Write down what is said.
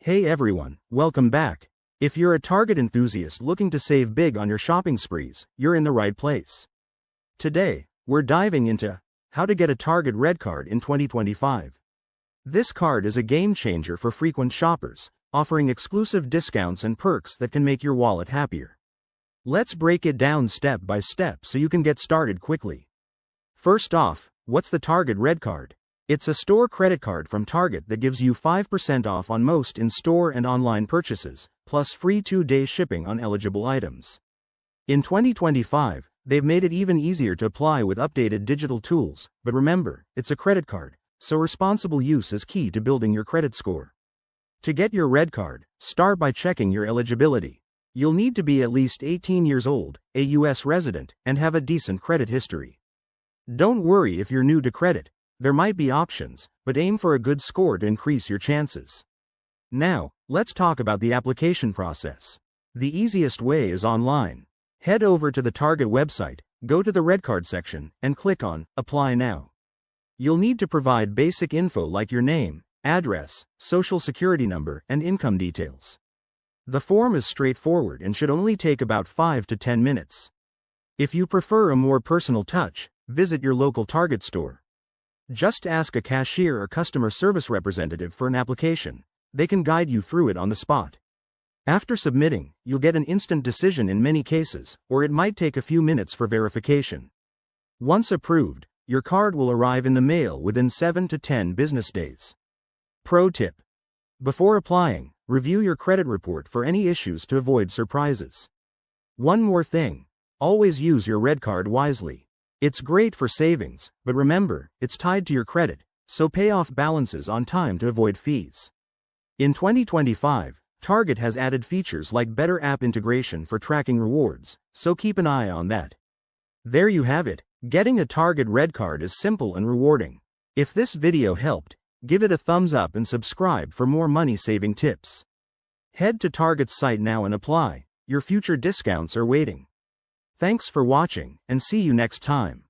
Hey everyone, welcome back. If you're a Target enthusiast looking to save big on your shopping sprees, you're in the right place. Today, we're diving into how to get a Target Red Card in 2025. This card is a game changer for frequent shoppers, offering exclusive discounts and perks that can make your wallet happier. Let's break it down step by step so you can get started quickly. First off, what's the Target Red Card? It's a store credit card from Target that gives you 5% off on most in-store and online purchases, plus free 2-day shipping on eligible items. In 2025, they've made it even easier to apply with updated digital tools, but remember, it's a credit card, so responsible use is key to building your credit score. To get your Red Card, start by checking your eligibility. You'll need to be at least 18 years old, a U.S. resident, and have a decent credit history. Don't worry if you're new to credit. There might be options, but aim for a good score to increase your chances. Now, let's talk about the application process. The easiest way is online. Head over to the Target website, go to the Red Card section, and click on Apply Now. You'll need to provide basic info like your name, address, social security number, and income details. The form is straightforward and should only take about 5 to 10 minutes. If you prefer a more personal touch, visit your local Target store. Just ask a cashier or customer service representative for an application. They can guide you through it on the spot. After submitting, you'll get an instant decision in many cases, or it might take a few minutes for verification. Once approved, your card will arrive in the mail within 7 to 10 business days. Pro tip: before applying, review your credit report for any issues to avoid surprises. One more thing: always use your Red Card wisely. It's great for savings, but remember, it's tied to your credit, so pay off balances on time to avoid fees. In 2025, Target has added features like better app integration for tracking rewards, so keep an eye on that. There you have it. Getting a Target Red Card is simple and rewarding. If this video helped, give it a thumbs up and subscribe for more money-saving tips. Head to Target's site now and apply. Your future discounts are waiting. Thanks for watching, and see you next time.